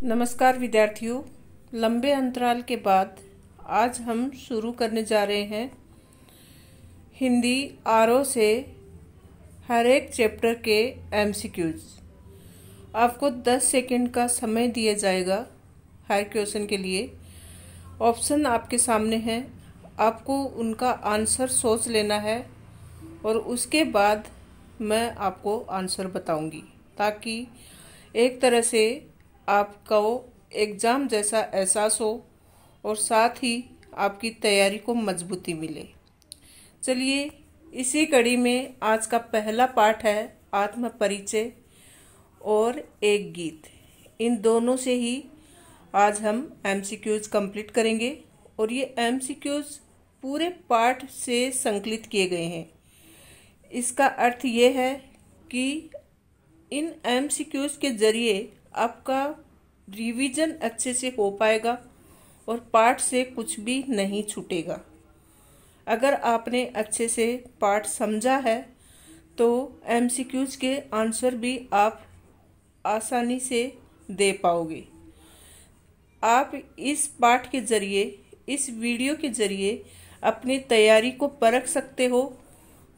नमस्कार विद्यार्थियों, लंबे अंतराल के बाद आज हम शुरू करने जा रहे हैं हिंदी आरओ से हर एक चैप्टर के एमसीक्यूज। आपको 10 सेकंड का समय दिया जाएगा हर क्वेश्चन के लिए। ऑप्शन आपके सामने हैं, आपको उनका आंसर सोच लेना है और उसके बाद मैं आपको आंसर बताऊंगी, ताकि एक तरह से आपको एग्ज़ाम जैसा एहसास हो और साथ ही आपकी तैयारी को मजबूती मिले। चलिए, इसी कड़ी में आज का पहला पाठ है आत्म परिचय और एक गीत। इन दोनों से ही आज हम एमसीक्यूज कंप्लीट करेंगे और ये एमसीक्यूज पूरे पाठ से संकलित किए गए हैं। इसका अर्थ ये है कि इन एमसीक्यूज के ज़रिए आपका रिवीजन अच्छे से हो पाएगा और पाठ से कुछ भी नहीं छूटेगा। अगर आपने अच्छे से पाठ समझा है तो एमसीक्यूज के आंसर भी आप आसानी से दे पाओगे। आप इस पाठ के ज़रिए, इस वीडियो के ज़रिए अपनी तैयारी को परख सकते हो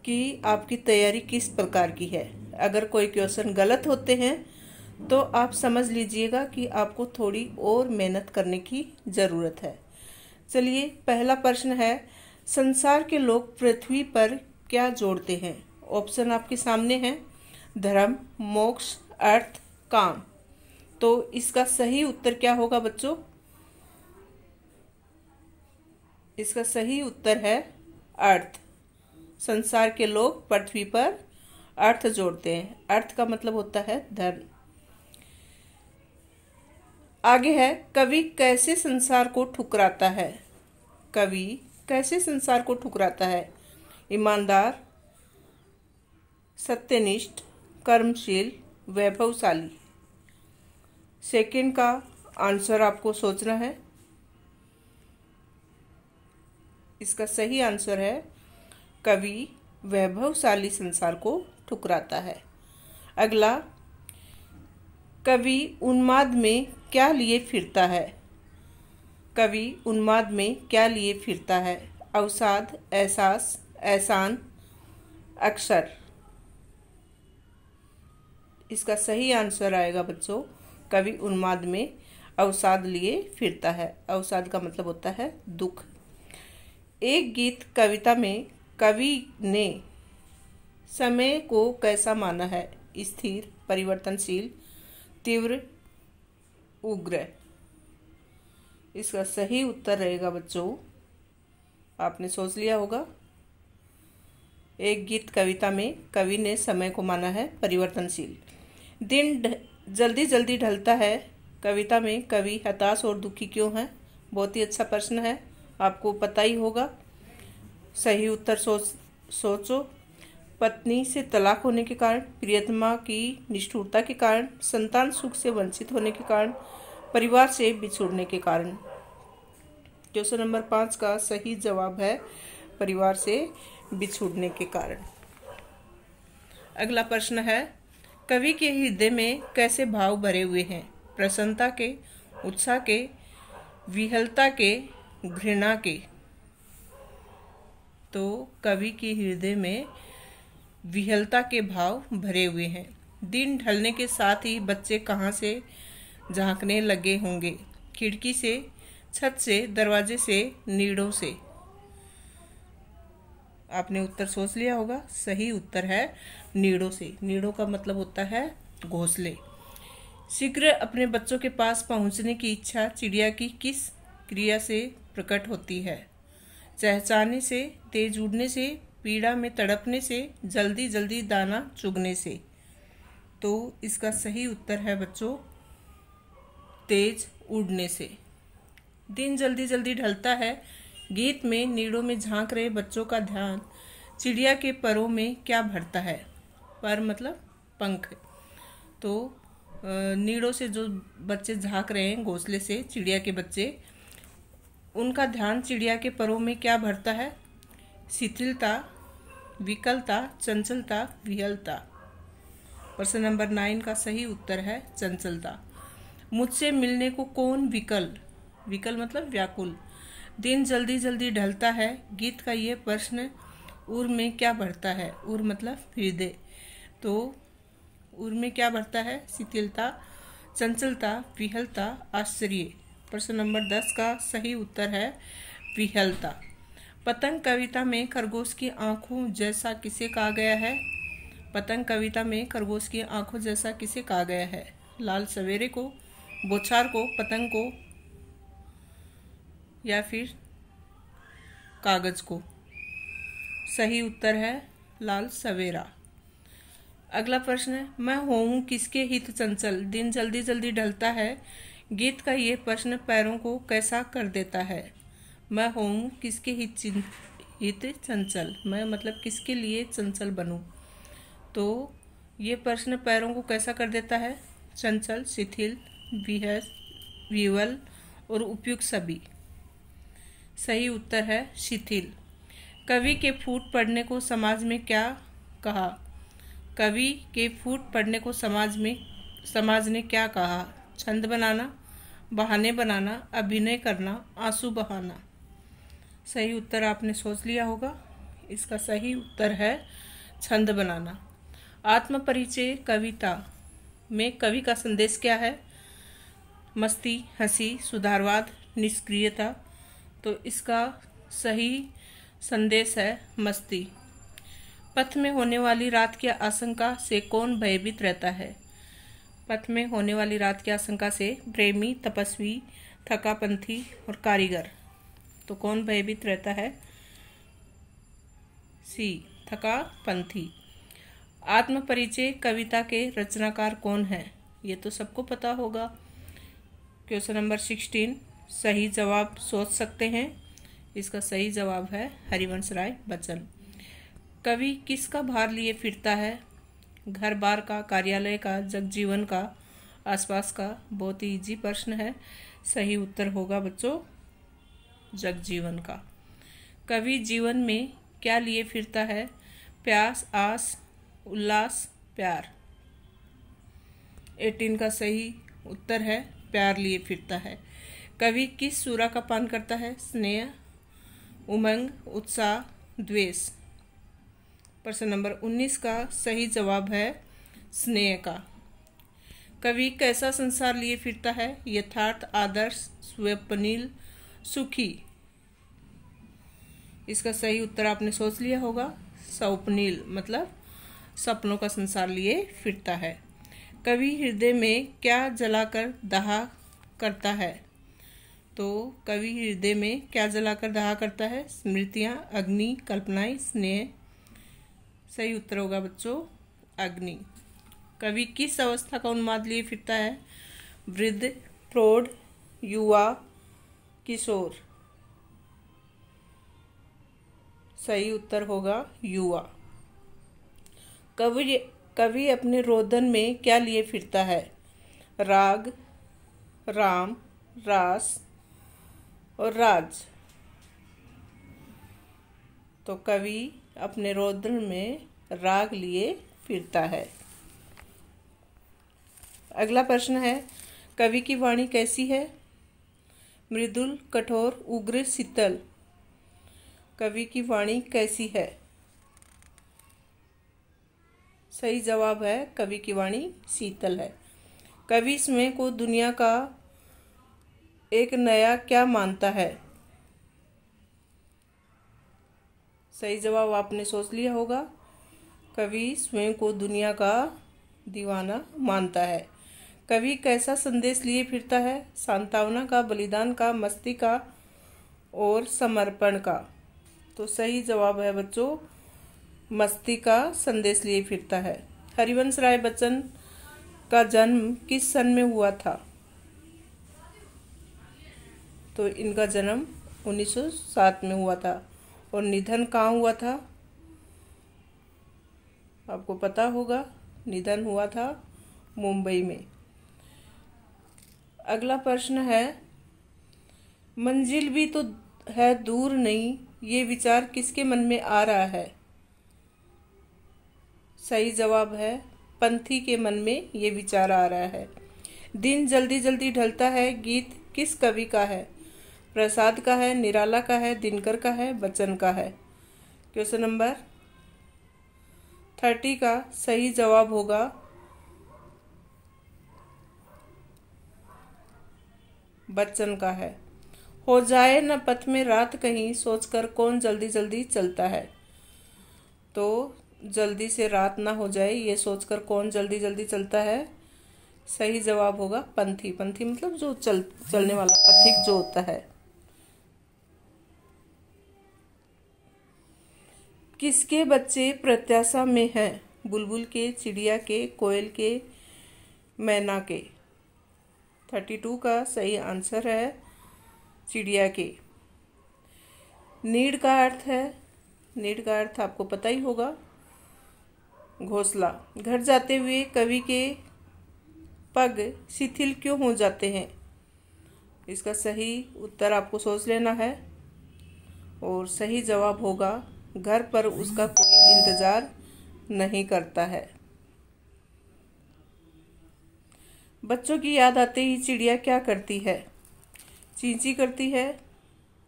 कि आपकी तैयारी किस प्रकार की है। अगर कोई क्वेश्चन गलत होते हैं तो आप समझ लीजिएगा कि आपको थोड़ी और मेहनत करने की ज़रूरत है। चलिए, पहला प्रश्न है, संसार के लोग पृथ्वी पर क्या जोड़ते हैं? ऑप्शन आपके सामने हैं, धर्म, मोक्ष, अर्थ, काम। तो इसका सही उत्तर क्या होगा बच्चों? इसका सही उत्तर है अर्थ। संसार के लोग पृथ्वी पर अर्थ जोड़ते हैं। अर्थ का मतलब होता है धर्म। आगे है, कवि कैसे संसार को ठुकराता है? कवि कैसे संसार को ठुकराता है? ईमानदार, सत्यनिष्ठ, कर्मशील, वैभवशाली। सेकंड का आंसर आपको सोचना है। इसका सही आंसर है कवि वैभवशाली संसार को ठुकराता है। अगला, कवि उन्माद में क्या लिए फिरता है? कवि उन्माद में क्या लिए फिरता है? अवसाद, एहसास, एहसान, अक्षर। इसका सही आंसर आएगा बच्चों, कवि उन्माद में अवसाद लिए फिरता है। अवसाद का मतलब होता है दुख। एक गीत कविता में कवि ने समय को कैसा माना है? स्थिर, परिवर्तनशील, तीव्र, उग्र। इसका सही उत्तर रहेगा बच्चों, आपने सोच लिया होगा, एक गीत कविता में कवि ने समय को माना है परिवर्तनशील। दिन जल्दी जल्दी ढलता है कविता में कवि हताश और दुखी क्यों है? बहुत ही अच्छा प्रश्न है, आपको पता ही होगा। सही उत्तर सोचो। पत्नी से तलाक होने के कारण, प्रियतमा की निष्ठुरता के कारण, संतान सुख से वंचित होने के कारण, परिवार से बिछुड़ने के कारण। क्वेश्चन नंबर 5 का सही जवाब है परिवार से बिछुड़ने के कारण। अगला प्रश्न है, कवि के हृदय में कैसे भाव भरे हुए हैं? प्रसन्नता के, उत्साह के, विह्वलता के, घृणा के। तो कवि के हृदय में विह्वलता के भाव भरे हुए हैं। दिन ढलने के साथ ही बच्चे कहाँ से झांकने लगे होंगे? खिड़की से, छत से, दरवाजे से, नीड़ों से। आपने उत्तर सोच लिया होगा। सही उत्तर है नीड़ों से। नीड़ों का मतलब होता है घोंसले। शीघ्र अपने बच्चों के पास पहुंचने की इच्छा चिड़िया की किस क्रिया से प्रकट होती है? चहचहाने से, तेज उड़ने से, पीड़ा में तड़पने से, जल्दी जल्दी दाना चुगने से। तो इसका सही उत्तर है बच्चों तेज उड़ने से। दिन जल्दी जल्दी ढलता है गीत में नीड़ों में झांक रहे बच्चों का ध्यान चिड़िया के परों में क्या भरता है? पर मतलब पंख। तो नीड़ों से जो बच्चे झांक रहे हैं घोंसले से, चिड़िया के बच्चे, उनका ध्यान चिड़िया के परों में क्या भरता है? शिथिलता, विकलता, चंचलता, विह्वलता। प्रश्न नंबर 9 का सही उत्तर है चंचलता। मुझसे मिलने को कौन विकल, विकल मतलब व्याकुल। दिन जल्दी जल्दी ढलता है, गीत का ये प्रश्न उर में क्या बढ़ता है। उर मतलब हृदय, तो उर में क्या बढ़ता है, शिथिलता, चंचलता, विहलता, आश्चर्य। प्रश्न नंबर 10 का सही उत्तर है विहलता। पतंग कविता में खरगोश की आंखों जैसा किसे कहा गया है। पतंग कविता में खरगोश की आंखों जैसा किसे कहा गया है। लाल सवेरे को, बौछार को, पतंग को या फिर कागज को। सही उत्तर है लाल सवेरा। अगला प्रश्न है, मैं होऊं किसके हित चंचल, दिन जल्दी जल्दी ढलता है। गीत का ये प्रश्न पैरों को कैसा कर देता है। मैं होऊं किसके हित चंचल, मैं मतलब किसके लिए चंचल बनूं। तो ये प्रश्न पैरों को कैसा कर देता है, चंचल, शिथिल, विवल और उपयुक्त सभी। सही उत्तर है शिथिल। कवि के फूट पड़ने को समाज में क्या कहा। कवि के फूट पड़ने को समाज ने क्या कहा। छंद बनाना, बहाने बनाना, अभिनय करना, आंसू बहाना। सही उत्तर आपने सोच लिया होगा। इसका सही उत्तर है छंद बनाना। आत्मपरिचय कविता में कवि का संदेश क्या है। मस्ती, हंसी, सुधारवाद, निष्क्रियता। तो इसका सही संदेश है मस्ती। पथ में होने वाली रात की आशंका से कौन भयभीत रहता है। पथ में होने वाली रात की आशंका से प्रेमी, तपस्वी, थकापंथी और कारीगर। तो कौन भयभीत रहता है, सी, थकापंथी। आत्मपरिचय कविता के रचनाकार कौन है, ये तो सबको पता होगा। क्वेश्चन नंबर 16 सही जवाब सोच सकते हैं। इसका सही जवाब है हरिवंश राय बच्चन। कवि किसका भार लिए फिरता है। घर बार का, कार्यालय का, जगजीवन का, आसपास का। बहुत ही इजी प्रश्न है। सही उत्तर होगा बच्चों जगजीवन का। कवि जीवन में क्या लिए फिरता है। प्यास, आस, उल्लास, प्यार। 18 का सही उत्तर है प्यार लिए फिरता है। कवि किस सूरा का पान करता है। स्नेह, उमंग, उत्साह, द्वेष। प्रश्न नंबर 19 का सही जवाब है स्नेह का। कवि कैसा संसार लिए फिरता है। यथार्थ, आदर्श, स्वप्निल, सुखी। इसका सही उत्तर आपने सोच लिया होगा। स्वप्निल मतलब सपनों का संसार लिए फिरता है। कवि हृदय में क्या जलाकर दाह करता है। तो कवि हृदय में क्या जलाकर दाह करता है। स्मृतियाँ, अग्नि, कल्पनाएं, स्नेह। सही उत्तर होगा बच्चों अग्नि। कवि किस अवस्था का उन्माद लिए फिरता है। वृद्ध, प्रौढ़, युवा, किशोर। सही उत्तर होगा युवा। कवि अपने रोदन में क्या लिए फिरता है। राग, राम, रास और राज। तो कवि अपने रोदन में राग लिए फिरता है। अगला प्रश्न है, कवि की वाणी कैसी है। मृदुल, कठोर, उग्र, शीतल। कवि की वाणी कैसी है। सही जवाब है कवि की वाणी शीतल है। कवि स्वयं को दुनिया का एक नया क्या मानता है। सही जवाब आपने सोच लिया होगा। कवि स्वयं को दुनिया का दीवाना मानता है। कवि कैसा संदेश लिए फिरता है। सांत्वना का, बलिदान का, मस्ती का और समर्पण का। तो सही जवाब है बच्चों मस्ती का संदेश लिए फिरता है। हरिवंश राय बच्चन का जन्म किस सन में हुआ था। तो इनका जन्म 1907 में हुआ था और निधन कहाँ हुआ था, आपको पता होगा। निधन हुआ था मुंबई में। अगला प्रश्न है, मंजिल भी तो है दूर नहीं, ये विचार किसके मन में आ रहा है। सही जवाब है पंथी के मन में ये विचार आ रहा है। दिन जल्दी जल्दी ढलता है गीत किस कवि का है? प्रसाद का है, निराला का है, दिनकर का है, बच्चन का है। क्वेश्चन नंबर 30 का सही जवाब होगा बच्चन का है। हो जाए न पथ में रात कहीं, सोचकर कौन जल्दी जल्दी चलता है। तो जल्दी से रात ना हो जाए ये सोचकर कौन जल्दी जल्दी चलता है। सही जवाब होगा पंथी। पंथी मतलब जो चलने वाला, पथिक जो होता है। किसके बच्चे प्रत्याशा में हैं? बुलबुल के, चिड़िया के, कोयल के, मैना के। 32 का सही आंसर है चिड़िया के। नीड का अर्थ है, नीड का अर्थ आपको पता ही होगा, घोंसला। घर जाते हुए कवि के पग शिथिल क्यों हो जाते हैं? इसका सही उत्तर आपको सोच लेना है और सही जवाब होगा घर पर उसका कोई इंतजार नहीं करता है। बच्चों की याद आते ही चिड़िया क्या करती है? चींची करती है,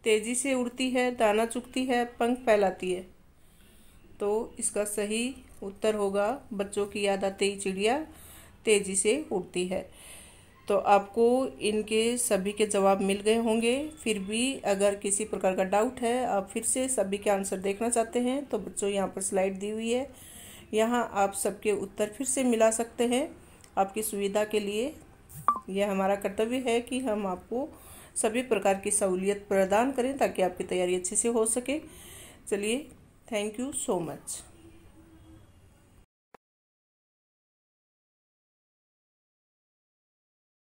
तेजी से उड़ती है, दाना चुगती है, पंख फैलाती है। तो इसका सही उत्तर होगा बच्चों की याद आते ही चिड़िया तेजी से उड़ती है। तो आपको इनके सभी के जवाब मिल गए होंगे। फिर भी अगर किसी प्रकार का डाउट है, आप फिर से सभी के आंसर देखना चाहते हैं, तो बच्चों यहाँ पर स्लाइड दी हुई है, यहाँ आप सबके उत्तर फिर से मिला सकते हैं। आपकी सुविधा के लिए यह हमारा कर्तव्य है कि हम आपको सभी प्रकार की सहूलियत प्रदान करें ताकि आपकी तैयारी अच्छे से हो सके। चलिए, थैंक यू सो मच।